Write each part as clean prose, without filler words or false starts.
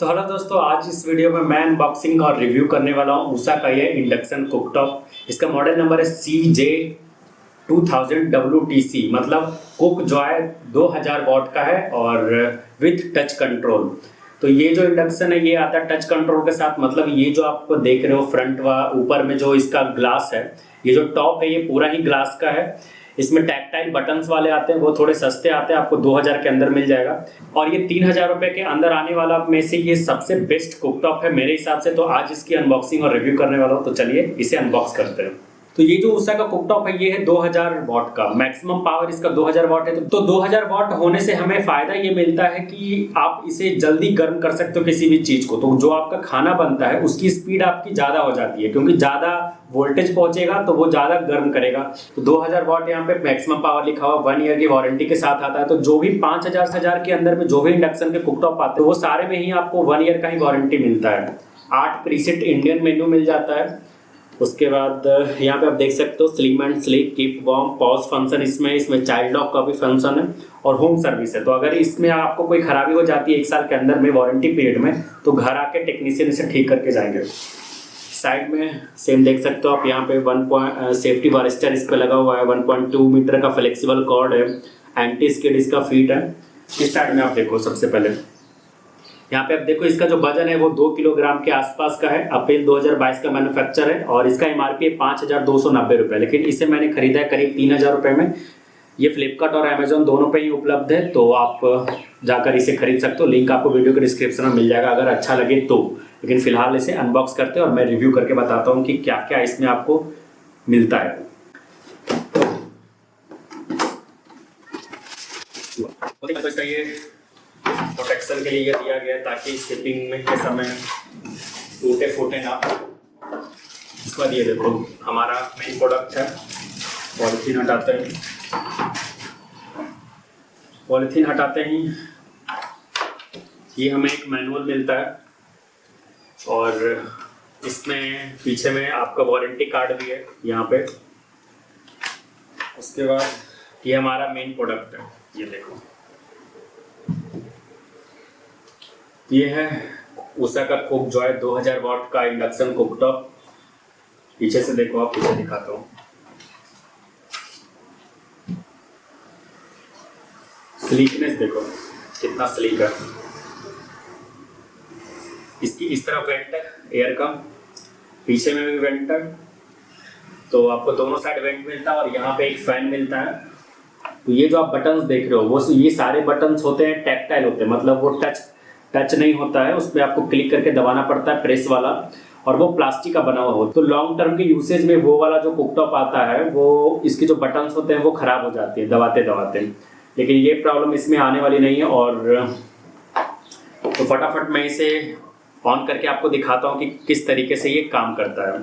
तो हेलो दोस्तों, आज इस वीडियो में मैं अनबॉक्सिंग और रिव्यू करने वाला हूँ उषा का ये इंडक्शन कुकटॉप। इसका मॉडल नंबर है CJ2000WTC, मतलब कुक जॉय 2000 वॉट का है और विथ टच कंट्रोल। तो ये जो इंडक्शन है ये आता है टच कंट्रोल के साथ। मतलब ये जो आप देख रहे हो फ्रंट व ऊपर में जो इसका ग्लास है, ये जो टॉप है ये पूरा ही ग्लास का है। इसमें टैक्टाइल बटन्स वाले आते हैं, वो थोड़े सस्ते आते हैं, आपको 2000 के अंदर मिल जाएगा। और ये 3000 रुपये के अंदर आने वाला में से ये सबसे बेस्ट कुकटॉप है मेरे हिसाब से। तो आज इसकी अनबॉक्सिंग और रिव्यू करने वाला हूँ, तो चलिए इसे अनबॉक्स करते हैं। तो ये जो उषा का कुकटॉप है ये है 2000 वॉट का, मैक्सिमम पावर इसका 2000 वॉट है। तो 2000 वॉट होने से हमें फायदा ये मिलता है कि आप इसे जल्दी गर्म कर सकते हो किसी भी चीज को। तो जो आपका खाना बनता है उसकी स्पीड आपकी ज्यादा हो जाती है, क्योंकि ज्यादा वोल्टेज पहुंचेगा तो वो ज्यादा गर्म करेगा। तो 2000 वॉट यहाँ पे मैक्सिमम पावर लिखा हुआ, 1 ईयर की वारंटी के साथ आता है। तो जो भी 5000 के अंदर में जो भी इंडक्शन के कुकटॉप आते हैं वो सारे में ही आपको 1 ईयर का ही वारंटी मिलता है। 8 प्रीसेट इंडियन मेन्यू मिल जाता है। उसके बाद यहाँ पे आप देख सकते हो slim and sleek, keep warm, pause function इसमें चाइल्ड लॉक का भी फंक्शन है और होम सर्विस है। तो अगर इसमें आपको कोई खराबी हो जाती है 1 साल के अंदर में वारंटी पीरियड में, तो घर आके टेक्नीशियन इसे ठीक करके जाएंगे। साइड में सेम देख सकते हो आप, यहाँ पे सेफ्टी वारिस्टर इस पे लगा हुआ है, 1.2 मीटर का फ्लेक्सिबल कॉर्ड है, एंटी स्किड इसका फीट है। इस साइड में आप देखो, सबसे पहले यहाँ पे आप देखो इसका जो वजन है वो 2 किलोग्राम के आसपास का है। अप्रैल 2022 का मैन्युफैक्चर है और इसका एमआरपी है 5290 रुपये, लेकिन इसे मैंने खरीदा है करीब 3000 रुपये में। ये फ्लिपकार्ट और अमेजोन दोनों पे ही उपलब्ध है, तो आप जाकर इसे खरीद सकते हो। लिंक आपको वीडियो के डिस्क्रिप्शन में मिल जाएगा अगर अच्छा लगे तो। लेकिन फिलहाल इसे अनबॉक्स करते हैं और मैं रिव्यू करके बताता हूँ कि क्या क्या इसमें आपको मिलता है। तो इसका ये प्रोटेक्शन के लिए ये दिया गया है ताकि शिपिंग में के समय टूटे फूटे ना। इसके बाद ये देखो हमारा मेन प्रोडक्ट है, पॉलीथीन हटाते हैं। पॉलीथीन हटाते ही ये हमें एक मैनुअल मिलता है और इसमें पीछे में आपका वारंटी कार्ड भी है यहाँ पे। उसके बाद ये हमारा मेन प्रोडक्ट है, ये देखो ये है उषा का कुक जॉय 2000 वॉट का इंडक्शन कुकटॉप। पीछे से देखो, आप पीछे दिखाता हूँ। स्लीकनेस देखो कितना स्लीक है। इसकी इस तरफ वेंट है एयर का, पीछे में भी वेंट है, तो आपको दोनों साइड वेंट मिलता है और यहाँ पे एक फैन मिलता है। तो ये जो आप बटन्स देख रहे हो वो ये सारे बटन्स होते हैं टैक्टाइल होते हैं, मतलब वो टच नहीं होता है, उसमें आपको क्लिक करके दबाना पड़ता है, प्रेस वाला, और वो प्लास्टिक का बना हुआ हो। तो लॉन्ग टर्म के यूसेज में वो वाला जो कुकटॉप आता है वो इसके जो बटन्स होते हैं वो खराब हो जाते हैं दबाते दबाते। लेकिन ये प्रॉब्लम इसमें आने वाली नहीं है। और तो फटाफट मैं इसे ऑन करके आपको दिखाता हूँ कि किस तरीके से ये काम करता है।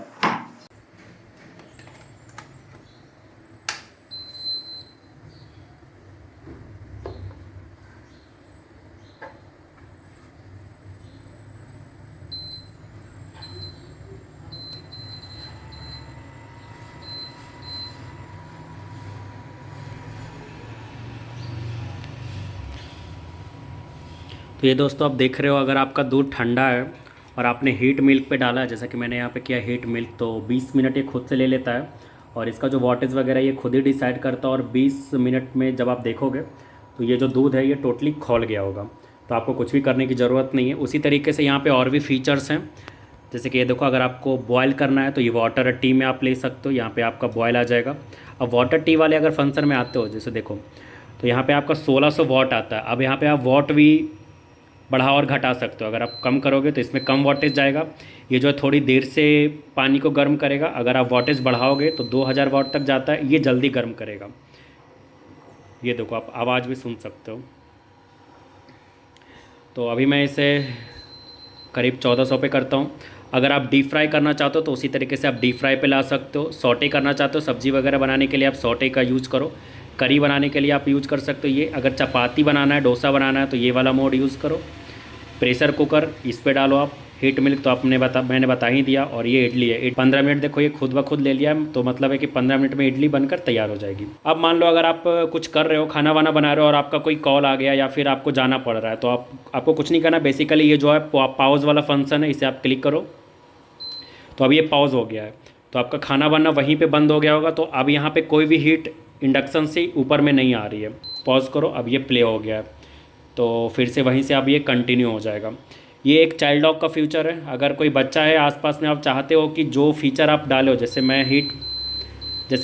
तो ये दोस्तों आप देख रहे हो, अगर आपका दूध ठंडा है और आपने हीट मिल्क पे डाला है, जैसा कि मैंने यहाँ पे किया हीट मिल्क, तो 20 मिनट ये खुद से ले लेता है और इसका जो वॉटेज वगैरह ये खुद ही डिसाइड करता है। और 20 मिनट में जब आप देखोगे तो ये जो दूध है ये टोटली खौल गया होगा, तो आपको कुछ भी करने की ज़रूरत नहीं है। उसी तरीके से यहाँ पर और भी फीचर्स हैं, जैसे कि ये देखो, अगर आपको बॉयल करना है तो ये वाटर टी में आप ले सकते हो, यहाँ पर आपका बॉयल आ जाएगा। अब वाटर टी वाले अगर फंक्शन में आते हो, जैसे देखो तो यहाँ पर आपका 1600 वॉट आता है। अब यहाँ पर आप वॉट भी बढ़ा और घटा सकते हो। अगर आप कम करोगे तो इसमें कम वॉटेज जाएगा, ये जो है थोड़ी देर से पानी को गर्म करेगा। अगर आप वॉटेज बढ़ाओगे तो 2000 वॉट तक जाता है, ये जल्दी गर्म करेगा। ये देखो आप आवाज़ भी सुन सकते हो। तो अभी मैं इसे करीब 1400 पे करता हूँ। अगर आप डीप फ्राई करना चाहते हो तो उसी तरीके से आप डीप फ्राई पे ला सकते हो। सॉटे करना चाहते हो सब्ज़ी वगैरह बनाने के लिए आप सॉटे का यूज़ करो। करी बनाने के लिए आप यूज़ कर सकते हो ये। अगर चपाती बनाना है, डोसा बनाना है तो ये वाला मोड यूज़ करो। प्रेशर कुकर इस पे डालो आप, हीट मिल्क तो मैंने बता ही दिया। और ये इडली है, 15 मिनट देखो ये खुद ब खुद ले लिया, तो मतलब है कि 15 मिनट में इडली बनकर तैयार हो जाएगी। अब मान लो अगर आप कुछ कर रहे हो, खाना वाना बना रहे हो और आपका कोई कॉल आ गया या फिर आपको जाना पड़ रहा है, तो आपको कुछ नहीं करना। बेसिकली ये जो है पॉज वाला फंक्शन है, इसे आप क्लिक करो तो अब ये पॉज हो गया है, तो आपका खाना बनना वहीं पे बंद हो गया होगा। तो अब यहाँ पे कोई भी हीट इंडक्शन से ऊपर में नहीं आ रही है। पॉज करो, अब ये प्ले हो गया है, तो फिर से वहीं से अब ये कंटिन्यू हो जाएगा। ये एक चाइल्ड लॉक का फीचर है। अगर कोई बच्चा है आसपास में, आप चाहते हो कि जो फीचर आप डालो, जैसे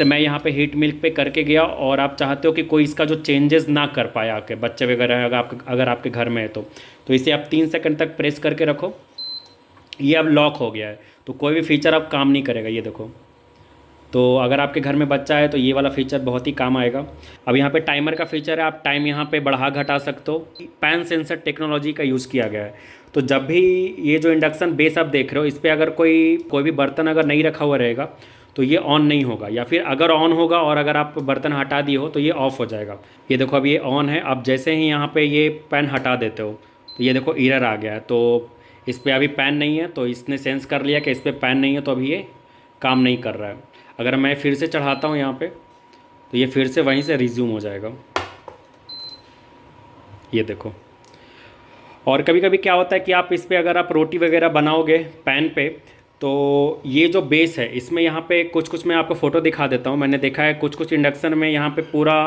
मैं यहाँ पे हीट मिल्क पे करके गया, और आप चाहते हो कि कोई इसका जो चेंजेस ना कर पाए आके, बच्चे वगैरह अगर आपके घर में है तो इसे आप 3 सेकंड तक प्रेस करके रखो। ये अब लॉक हो गया है, तो कोई भी फीचर अब काम नहीं करेगा। ये देखो, तो अगर आपके घर में बच्चा है तो ये वाला फीचर बहुत ही काम आएगा। अब यहाँ पे टाइमर का फीचर है, आप टाइम यहाँ पे बढ़ा घटा सकते हो। पैन सेंसर टेक्नोलॉजी का यूज़ किया गया है, तो जब भी ये जो इंडक्शन बेस आप देख रहे हो, इस पर अगर कोई भी बर्तन अगर नहीं रखा हुआ रहेगा तो ये ऑन नहीं होगा, या फिर अगर ऑन होगा और अगर आप बर्तन हटा दिए हो तो ये ऑफ़ हो जाएगा। ये देखो अब ये ऑन है। अब जैसे ही यहाँ पे ये पैन हटा देते हो तो ये देखो एरर आ गया है, तो इस पर अभी पैन नहीं है, तो इसने सेंस कर लिया कि इस पर पैन नहीं है, तो अभी ये काम नहीं कर रहा है। अगर मैं फिर से चढ़ाता हूँ यहाँ पे, तो ये फिर से वहीं से रिज्यूम हो जाएगा। ये देखो। और कभी कभी क्या होता है कि आप इस पे अगर आप रोटी वगैरह बनाओगे पैन पे, तो ये जो बेस है इसमें यहाँ पे कुछ मैं आपको फ़ोटो दिखा देता हूँ। मैंने देखा है कुछ इंडक्शन में यहाँ पे पूरा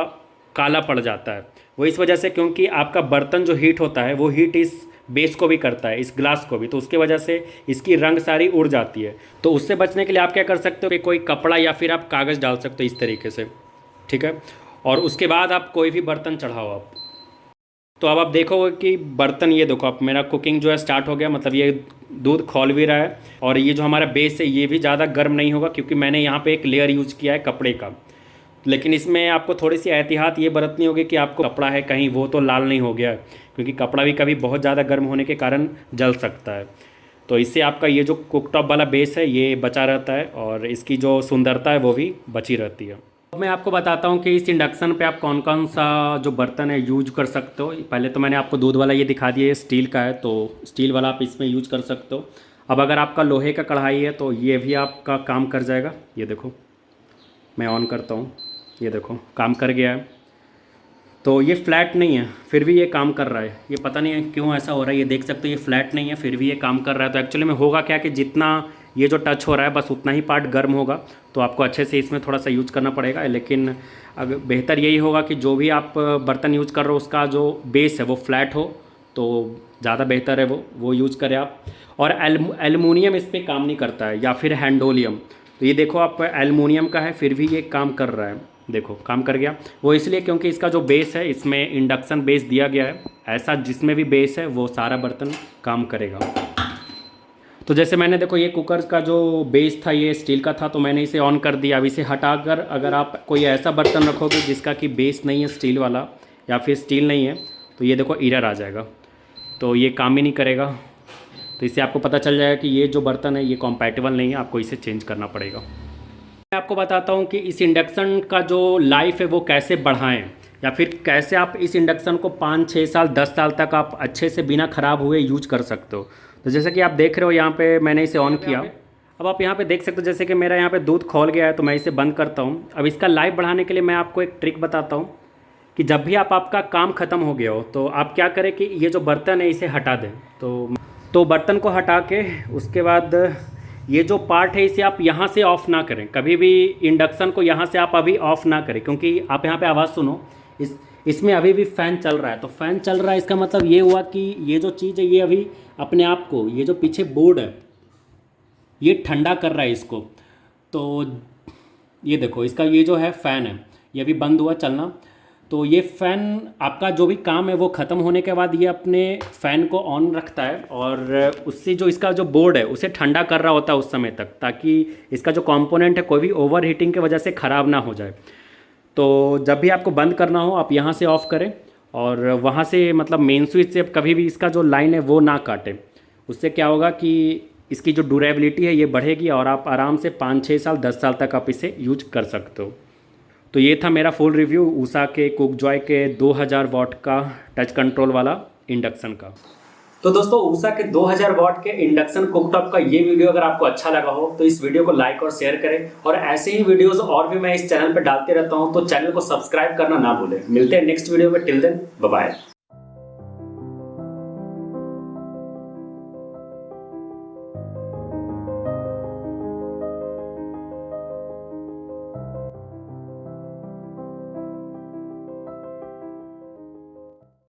काला पड़ जाता है। वो इस वजह से क्योंकि आपका बर्तन जो हीट होता है वो हीट इस बेस को भी करता है, इस ग्लास को भी, तो उसके वजह से इसकी रंग सारी उड़ जाती है। तो उससे बचने के लिए आप क्या कर सकते हो कि कोई कपड़ा या फिर आप कागज़ डाल सकते हो इस तरीके से, ठीक है। और उसके बाद आप कोई भी बर्तन चढ़ाओ आप, तो अब आप देखोगे कि बर्तन, ये देखो अब मेरा कुकिंग जो है स्टार्ट हो गया, मतलब ये दूध खौल भी रहा है। और ये जो हमारा बेस है ये भी ज़्यादा गर्म नहीं होगा, क्योंकि मैंने यहाँ पे एक लेयर यूज़ किया है कपड़े का। लेकिन इसमें आपको थोड़ी सी एहतियात ये बरतनी होगी कि आपको कपड़ा है कहीं वो तो लाल नहीं हो गया, क्योंकि कपड़ा भी कभी बहुत ज़्यादा गर्म होने के कारण जल सकता है। तो इससे आपका ये जो कुकटॉप वाला बेस है ये बचा रहता है, और इसकी जो सुंदरता है वो भी बची रहती है। अब मैं आपको बताता हूँ कि इस इंडक्शन पे आप कौन कौन सा जो बर्तन है यूज कर सकते हो। पहले तो मैंने आपको दूध वाला ये दिखा दिया, ये स्टील का है, तो स्टील वाला आप इसमें यूज कर सकते हो। अब अगर आपका लोहे का कढ़ाई है तो ये भी आपका काम कर जाएगा। ये देखो मैं ऑन करता हूँ, ये देखो काम कर गया है। तो ये फ्लैट नहीं है फिर भी ये काम कर रहा है, ये पता नहीं है क्यों ऐसा हो रहा है। ये देख सकते हो ये फ्लैट नहीं है फिर भी ये काम कर रहा है। तो एक्चुअली में होगा क्या कि जितना ये जो टच हो रहा है बस उतना ही पार्ट गर्म होगा, तो आपको अच्छे से इसमें थोड़ा सा यूज करना पड़ेगा। लेकिन अगर बेहतर यही होगा कि जो भी आप बर्तन यूज कर रहे हो उसका जो बेस है वो फ्लैट हो, तो ज़्यादा बेहतर है वो यूज करें आप। और एलुमिनियम इस पर काम नहीं करता है, या फिर हैंडोलियम। तो ये देखो आप एलुमिनियम का है फिर भी ये काम कर रहा है, देखो काम कर गया। वो इसलिए क्योंकि इसका जो बेस है इसमें इंडक्शन बेस दिया गया है, ऐसा जिसमें भी बेस है वो सारा बर्तन काम करेगा। तो जैसे मैंने देखो ये कुकर का जो बेस था ये स्टील का था, तो मैंने इसे ऑन कर दिया। अब इसे हटाकर अगर आप कोई ऐसा बर्तन रखोगे जिसका कि बेस नहीं है स्टील वाला या फिर स्टील नहीं है, तो ये देखो एरर आ जाएगा, तो ये काम ही नहीं करेगा। तो इससे आपको पता चल जाएगा कि ये जो बर्तन है ये कॉम्पैटिबल नहीं है, आपको इसे चेंज करना पड़ेगा। मैं आपको बताता हूँ कि इस इंडक्शन का जो लाइफ है वो कैसे बढ़ाएं, या फिर कैसे आप इस इंडक्शन को 5-6 साल 10 साल तक आप अच्छे से बिना ख़राब हुए यूज कर सकते हो। तो जैसे कि आप देख रहे हो यहाँ पे मैंने इसे ऑन किया। अब आप यहाँ पे देख सकते हो जैसे कि मेरा यहाँ पे दूध खौल गया है, तो मैं इसे बंद करता हूँ। अब इसका लाइफ बढ़ाने के लिए मैं आपको एक ट्रिक बताता हूँ कि जब भी आपका काम ख़त्म हो गया हो तो आप क्या करें कि ये जो बर्तन है इसे हटा दें। तो बर्तन को हटा के उसके बाद ये जो पार्ट है इसे आप यहाँ से ऑफ़ ना करें, कभी भी इंडक्शन को यहाँ से आप अभी ऑफ़ ना करें, क्योंकि आप यहाँ पे आवाज़ सुनो, इसमें अभी भी फ़ैन चल रहा है। तो फ़ैन चल रहा है इसका मतलब ये हुआ कि ये जो चीज़ है ये अभी अपने आप को, ये जो पीछे बोर्ड है ये ठंडा कर रहा है इसको। तो ये देखो इसका ये जो है फ़ैन है ये अभी बंद हुआ चलना। तो ये फ़ैन आपका जो भी काम है वो ख़त्म होने के बाद ये अपने फ़ैन को ऑन रखता है, और उससे जो इसका जो बोर्ड है उसे ठंडा कर रहा होता है उस समय तक, ताकि इसका जो कंपोनेंट है कोई भी ओवर हीटिंग की वजह से ख़राब ना हो जाए। तो जब भी आपको बंद करना हो आप यहाँ से ऑफ़ करें, और वहाँ से मतलब मेन स्विच से कभी भी इसका जो लाइन है वो ना काटें। उससे क्या होगा कि इसकी जो ड्यूरेबिलिटी है ये बढ़ेगी, और आप आराम से 5-6 साल 10 साल तक आप इसे यूज कर सकते हो। तो ये था मेरा फुल रिव्यू उषा के कुकजॉय के 2000 वाट का टच कंट्रोल वाला इंडक्शन का। तो दोस्तों ऊषा के 2000 वॉट के इंडक्शन कुकटॉप का ये वीडियो अगर आपको अच्छा लगा हो तो इस वीडियो को लाइक और शेयर करें, और ऐसे ही वीडियोस और भी मैं इस चैनल पर डालते रहता हूं, तो चैनल को सब्सक्राइब करना ना भूलें। मिलते हैं नेक्स्ट वीडियो में, टिल देन बाय बाय।